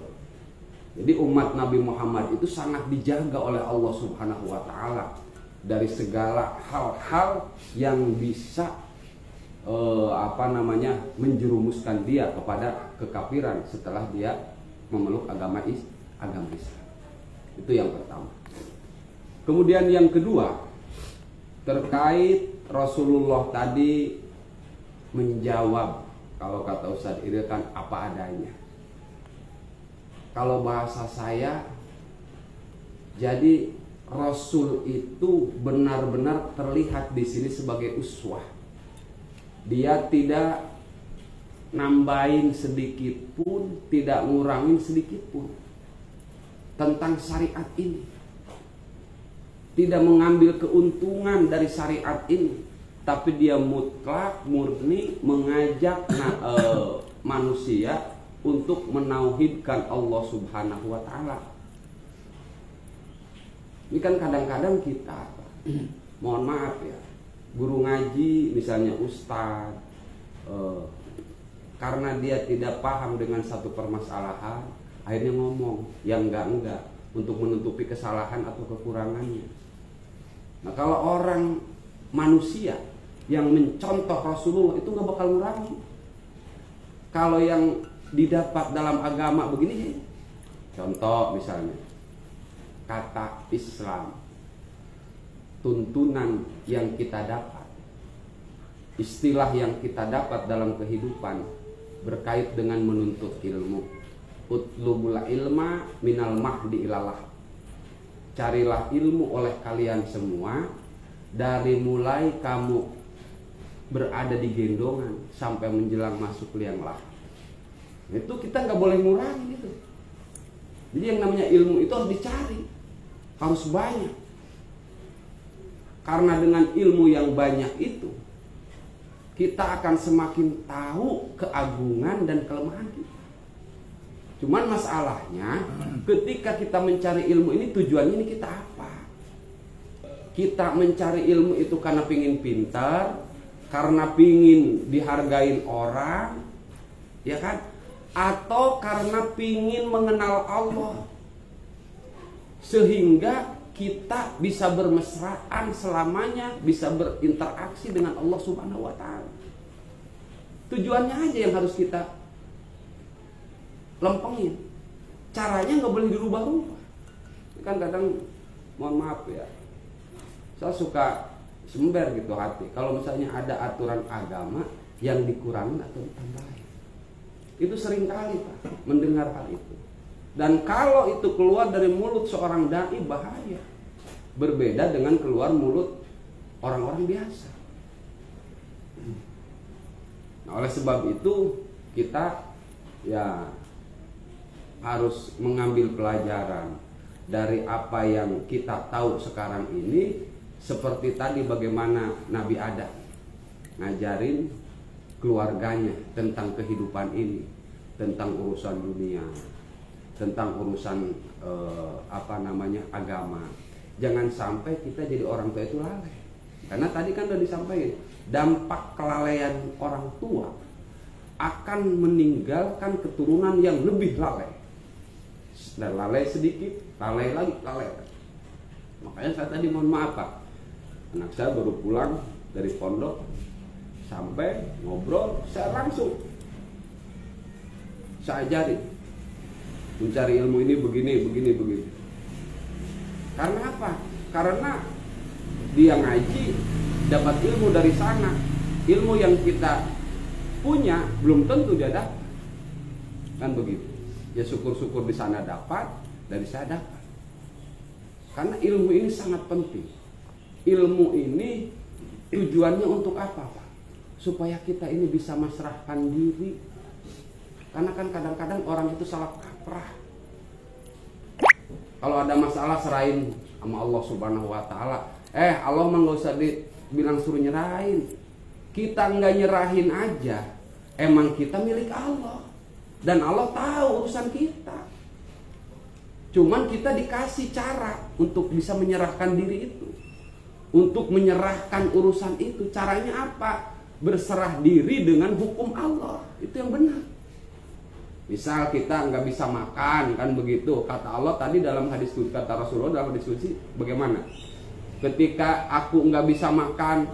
Jadi umat Nabi Muhammad itu sangat dijaga oleh Allah Subhanahu wa taala dari segala hal-hal yang bisa menjerumuskan dia kepada kekafiran setelah dia memeluk agama Islam. Itu yang pertama. Kemudian yang kedua, terkait Rasulullah tadi menjawab, kalau kata Ustadz ini kan apa adanya. Kalau bahasa saya, jadi Rasul itu benar-benar terlihat di sini sebagai uswah. Dia tidak nambahin sedikit pun, tidak ngurangin sedikit pun tentang syariat ini. Tidak mengambil keuntungan dari syariat ini, tapi dia mutlak murni mengajak manusia untuk menauhidkan Allah Subhanahu wa taala. Ini kan kadang-kadang kita, mohon maaf ya, guru ngaji misalnya ustadz, karena dia tidak paham dengan satu permasalahan, akhirnya ngomong yang enggak untuk menutupi kesalahan atau kekurangannya. Nah, kalau orang manusia yang mencontoh Rasulullah itu nggak bakal ngurangi. Kalau yang didapat dalam agama begini, contoh misalnya kata Islam, tuntunan yang kita dapat, istilah yang kita dapat dalam kehidupan berkait dengan menuntut ilmu. Utlubul ilma minal mahdi ilalah. Carilah ilmu oleh kalian semua dari mulai kamu berada di gendongan sampai menjelang masuk liang lahat. Itu kita nggak boleh ngurangi itu. Jadi yang namanya ilmu itu harus dicari, harus banyak. Karena dengan ilmu yang banyak itu kita akan semakin tahu keagungan dan kelemahan kita. Cuman masalahnya ketika kita mencari ilmu ini, tujuannya ini kita apa? Kita mencari ilmu itu karena pingin pintar, karena pingin dihargain orang, ya kan? Atau karena pingin mengenal Allah, sehingga kita bisa bermesraan selamanya, bisa berinteraksi dengan Allah Subhanahu wa Ta'ala. Tujuannya aja yang harus kita lempengin. Caranya nggak boleh dirubah-rubah. Kan kadang, mohon maaf ya, saya suka sember gitu hati kalau misalnya ada aturan agama yang dikurangin atau ditambahin. Itu sering kali Pak mendengar hal itu. Dan kalau itu keluar dari mulut seorang dai, bahaya. Berbeda dengan keluar mulut orang-orang biasa. Nah, oleh sebab itu kita ya harus mengambil pelajaran dari apa yang kita tahu sekarang ini. Seperti tadi bagaimana Nabi Adam ngajarin keluarganya tentang kehidupan ini, tentang urusan dunia, tentang urusan agama. Jangan sampai kita jadi orang tua itu lalai. Karena tadi kan udah disampaikan, dampak kelalaian orang tua akan meninggalkan keturunan yang lebih lalai. Dan lalai sedikit, lalai lagi, lalai. Makanya saya tadi mohon maaf Pak, anak saya baru pulang dari pondok, sampai ngobrol, saya langsung saya ajari mencari ilmu ini begini. Karena apa? Karena dia ngaji, dapat ilmu dari sana. Ilmu yang kita punya belum tentu dia dapat. Kan begitu. Ya syukur-syukur di sana dapat, dari saya dapat. Karena ilmu ini sangat penting. Ilmu ini tujuannya untuk apa Pak? Supaya kita ini bisa masrahkan diri. Karena kan kadang-kadang orang itu salah kaprah. Kalau ada masalah serahin sama Allah Subhanahu wa Ta'ala. Allah mah nggak usah dibilang suruh nyerahin. Kita nggak nyerahin aja, emang kita milik Allah. Dan Allah tahu urusan kita. Cuman kita dikasih cara untuk bisa menyerahkan diri itu, untuk menyerahkan urusan itu. Caranya apa? Berserah diri dengan hukum Allah. Itu yang benar. Misal kita nggak bisa makan, kan begitu. Kata Allah tadi dalam hadis qudsi, kata Rasulullah dalam hadis qudsi, bagaimana? Ketika aku nggak bisa makan,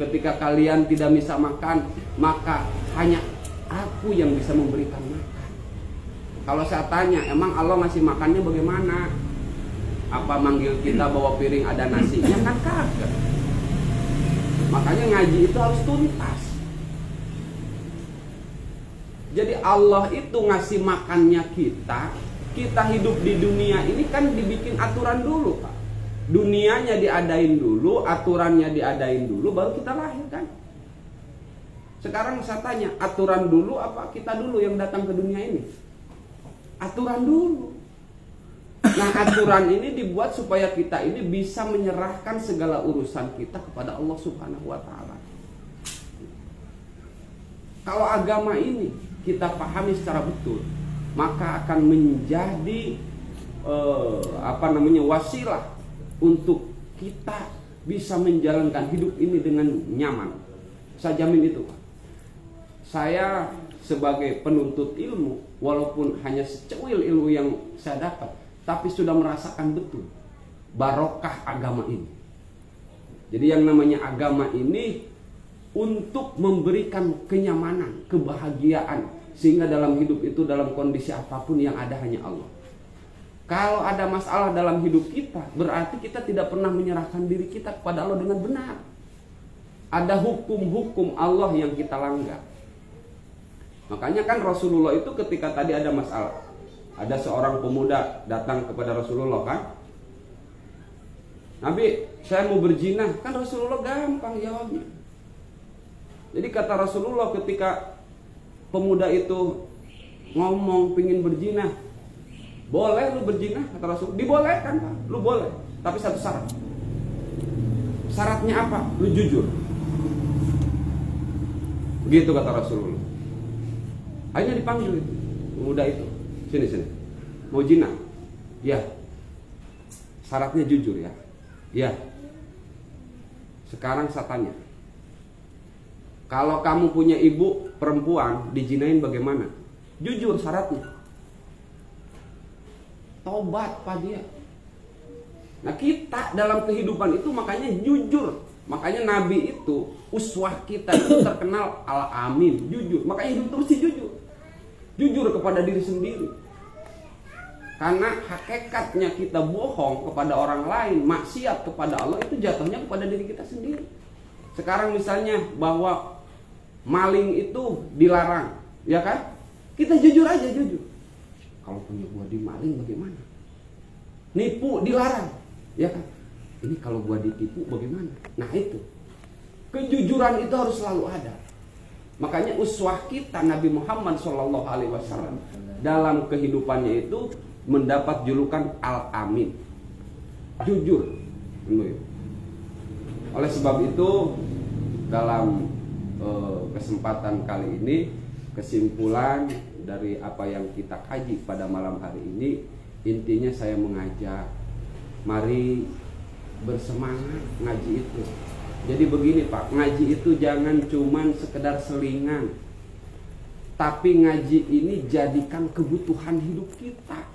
ketika kalian tidak bisa makan, maka hanya aku yang bisa memberikan makan. Kalau saya tanya, emang Allah ngasih makannya bagaimana? Apa manggil kita bawa piring ada nasinya? Kan kagak. Makanya ngaji itu harus tuntas. Jadi Allah itu ngasih makannya kita hidup di dunia ini kan dibikin aturan dulu Pak. Dunianya diadain dulu, aturannya diadain dulu, baru kita lahir kan. Sekarang saya tanya, aturan dulu apa kita dulu yang datang ke dunia ini? Aturan dulu. Nah aturan ini dibuat supaya kita ini bisa menyerahkan segala urusan kita kepada Allah Subhanahu wa Ta'ala. Kalau agama ini kita pahami secara betul, maka akan menjadi wasilah untuk kita bisa menjalankan hidup ini dengan nyaman. Saya jamin itu, Pak. Saya sebagai penuntut ilmu, walaupun hanya secuil ilmu yang saya dapat, tapi sudah merasakan betul barokah agama ini. Jadi yang namanya agama ini untuk memberikan kenyamanan, kebahagiaan, sehingga dalam hidup itu, dalam kondisi apapun yang ada hanya Allah. Kalau ada masalah dalam hidup kita, berarti kita tidak pernah menyerahkan diri kita kepada Allah dengan benar. Ada hukum-hukum Allah yang kita langgar. Makanya kan Rasulullah itu ketika tadi ada masalah, ada seorang pemuda datang kepada Rasulullah kan, Nabi, saya mau berzina. Kan Rasulullah gampang jawabnya. Jadi kata Rasulullah ketika pemuda itu ngomong pingin berzina, boleh lu berzina? Kata Rasulullah, dibolehkan Pak, lu boleh, tapi satu syarat. Syaratnya apa? Lu jujur. Begitu kata Rasulullah. Akhirnya dipanggil itu pemuda itu, sini. Mau zina? Ya. Syaratnya jujur ya. Ya. Sekarang saya tanya, kalau kamu punya ibu perempuan dijinain bagaimana? Jujur syaratnya. Tobat Pak dia. Nah kita dalam kehidupan itu makanya jujur. Makanya Nabi itu uswah kita itu terkenal al-amin, jujur. Makanya hidup terus jujur. Jujur kepada diri sendiri. Karena hakikatnya kita bohong kepada orang lain, maksiat kepada Allah, itu jatuhnya kepada diri kita sendiri. Sekarang misalnya bahwa maling itu dilarang, ya kan? Kita jujur aja, jujur. Kalau punya gua dimaling bagaimana? Nipu dilarang, ya kan? Ini kalau gua ditipu bagaimana? Nah itu, kejujuran itu harus selalu ada. Makanya uswah kita Nabi Muhammad SAW dalam kehidupannya itu mendapat julukan Al-Amin, jujur. Oleh sebab itu dalam kesempatan kali ini, kesimpulan dari apa yang kita kaji pada malam hari ini, intinya saya mengajak, mari bersemangat ngaji itu. Jadi begini Pak, ngaji itu jangan cuman sekedar selingan, tapi ngaji ini jadikan kebutuhan hidup kita.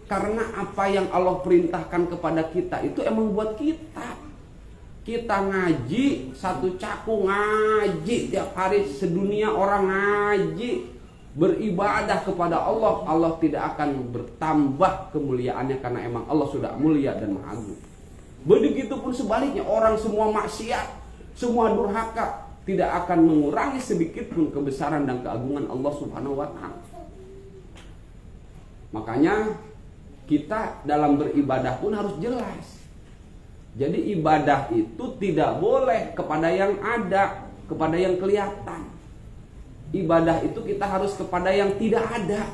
Karena apa yang Allah perintahkan kepada kita itu emang buat kita. Kita ngaji, satu caku ngaji tiap hari, sedunia orang ngaji, beribadah kepada Allah, Allah tidak akan bertambah kemuliaannya karena emang Allah sudah mulia dan maha agung. Begitupun sebaliknya, orang semua maksiat, semua durhaka, tidak akan mengurangi sedikit pun kebesaran dan keagungan Allah Subhanahu wa Ta'ala. Makanya kita dalam beribadah pun harus jelas. Jadi ibadah itu tidak boleh kepada yang ada, kepada yang kelihatan. Ibadah itu kita harus kepada yang tidak ada.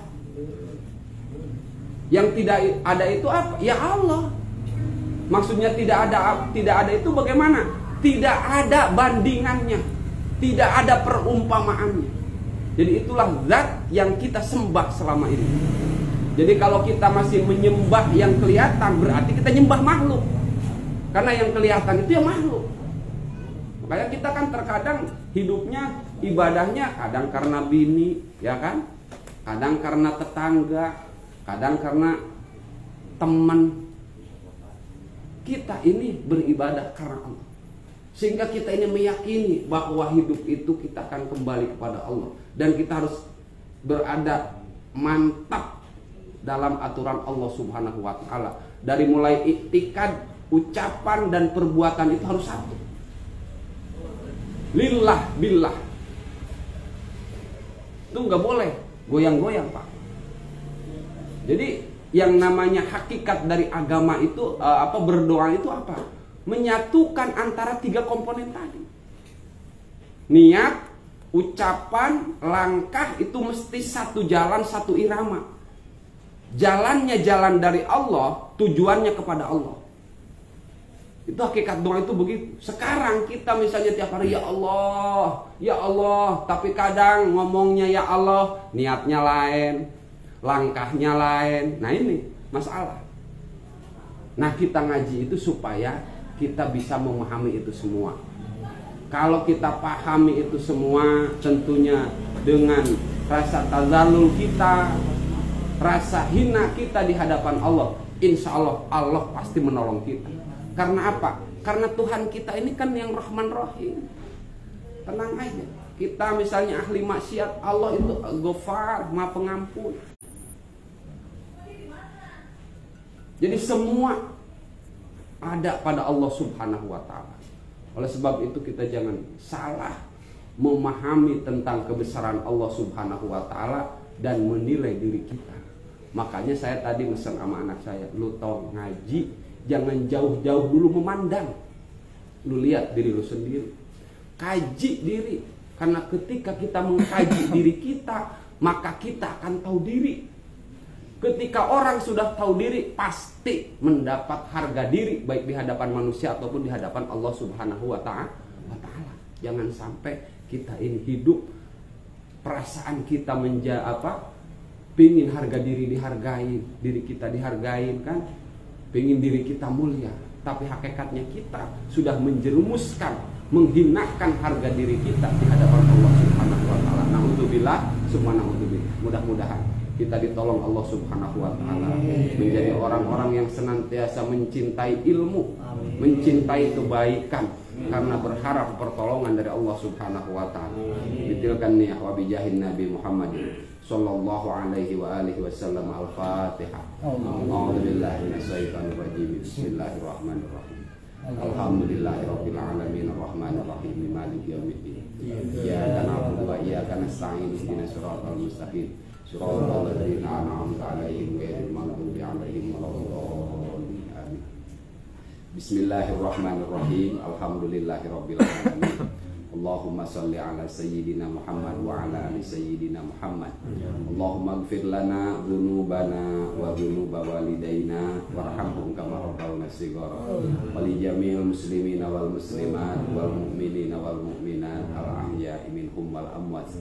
Yang tidak ada itu apa? Ya Allah. Maksudnya tidak ada itu bagaimana? Tidak ada bandingannya, tidak ada perumpamaannya. Jadi itulah zat yang kita sembah selama ini. Jadi kalau kita masih menyembah yang kelihatan, berarti kita nyembah makhluk. Karena yang kelihatan itu ya makhluk. Makanya kita kan terkadang hidupnya, ibadahnya kadang karena bini, ya kan? Kadang karena tetangga, kadang karena teman. Kita ini beribadah karena Allah. Sehingga kita ini meyakini bahwa hidup itu kita akan kembali kepada Allah. Dan kita harus berada mantap dalam aturan Allah Subhanahu wa Ta'ala. Dari mulai iktikad, ucapan dan perbuatan itu harus satu. Lillah billah. Itu nggak boleh goyang-goyang Pak. Jadi yang namanya hakikat dari agama itu berdoa itu apa? Menyatukan antara tiga komponen tadi. Niat, ucapan, langkah itu mesti satu jalan, satu irama. Jalannya jalan dari Allah, tujuannya kepada Allah. Itu hakikat doa itu begitu. Sekarang kita misalnya tiap hari ya Allah, tapi kadang ngomongnya ya Allah, niatnya lain, langkahnya lain. Nah ini masalah. Nah kita ngaji itu supaya kita bisa memahami itu semua. Kalau kita pahami itu semua, tentunya dengan rasa tazalul kita, rasa hina kita di hadapan Allah, insya Allah Allah pasti menolong kita. Karena apa? Karena Tuhan kita ini kan yang Rahman Rahim. Tenang aja. Kita misalnya ahli maksiat, Allah itu Ghafar, Maha Pengampun. Jadi semua ada pada Allah Subhanahu wa Ta'ala. Oleh sebab itu kita jangan salah memahami tentang kebesaran Allah Subhanahu wa Ta'ala dan menilai diri kita. Makanya saya tadi pesan sama anak saya, lu tau ngaji, jangan jauh-jauh dulu memandang. Lu lihat diri lu sendiri, kaji diri. Karena ketika kita mengkaji diri kita, maka kita akan tahu diri. Ketika orang sudah tahu diri, pasti mendapat harga diri, baik di hadapan manusia ataupun di hadapan Allah Subhanahu wa Ta'ala. Jangan sampai kita ini hidup, perasaan kita pingin harga diri dihargai, diri kita dihargai kan, pingin diri kita mulia. Tapi hakikatnya kita sudah menjerumuskan, menghinakan harga diri kita di hadapan Allah Subhanahu wa Ta'ala. Na'udzubillah, subhanallah. Mudah-mudahan kita ditolong Allah Subhanahu wa Ta'ala menjadi orang-orang yang senantiasa mencintai ilmu, mencintai kebaikan, karena berharap pertolongan dari Allah Subhanahu wa Ta'ala. Bitilkan niyah wa bijahin Nabi Muhammad sallallahu alaihi wa alihi wasallam. Al-Fatihah. A'udzubillahi minasyaitonir rajim. Bismillahirrahmanirrahim. Alhamdulillahirabbil alamin arrahmanir rahim maliki yaumiddin. Iyyaka na'budu wa iyyaka nasta'in ihdinas siratal mustaqim. Shiratal ladzina an'amta 'alaihim ghairil maghdubi 'alaihim waladdallin. Amin. Bismillahirrahmanirrahim. Alhamdulillahirabbil alamin. Allahumma salli ala sayyidina Muhammad wa ala ali sayyidina Muhammad. Allahumma ighfir lana dzunubana wa dzunuba walidayna warhamhum kama rabbawna shighara. Wa li jami'il muslimina wal muslimat wal mu'minina wal mu'minat al ahya'i minhum wal amwat.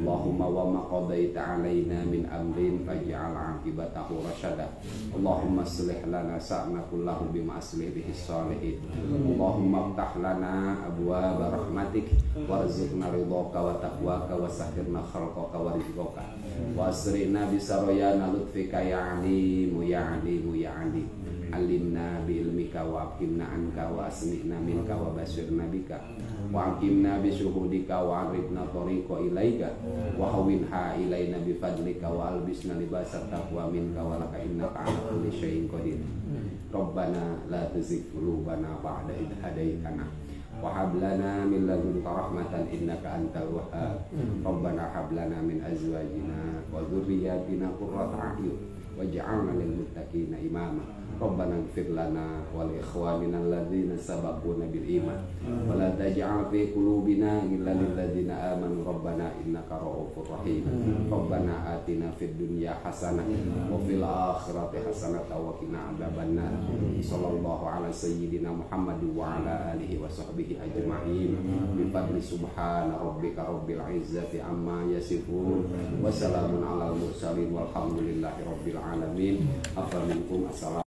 Allahumma wa ma qadaita 'alaina min amrin faj'al 'aqibatahu rasyada. Allahumma aslih lana sa'na kullahu bima aslih bihi shalihin. Allahumma iftah lana abwaaba rahmatik warzuqna ridhaka wa taqwaka wa sahhirna khalqaka wa rizqaka wa asrina bisarayana lutfika ya alimu ya alimu ya alim. Alimna bi ilmika wa aqimna anka wa asmi'na minka wa basyirna bika wa aqimna bi syuhudika wa arifna tariqa ilaika wa hawinha ilaina bi fadlika wa albisna libasat taqwa minka wa laka innaka ala kulli syai'in qadir. Rabbana la tuzigh qulubana ba'da idh hadaitana wa hab lana min ladunka rahmatan innaka antal wahhab. Rabbana hab lana min azwajina wa dhurriyyatina qurrata a'yun waj'alna lil muttaqina imama. Rabbana ighfir lana wa li ikhwanina alladhina sabaquna bil iman wa la taj'al fi qulubina ghillan lil ladzina amanu rabbana innaka ra'ufur rahim. Rabbana atina fid dunya hasanah wa fil akhirati hasanah wa qina adzabannar. Sallallahu ala sayyidina Muhammad wa ala alihi wa sahbihi ajma'in. Bi fadli subhana rabbika rabbil izzati amma yasifun wa salamun alal mursalin walhamdulillahi rabbil alamin. Afa minkum assalamu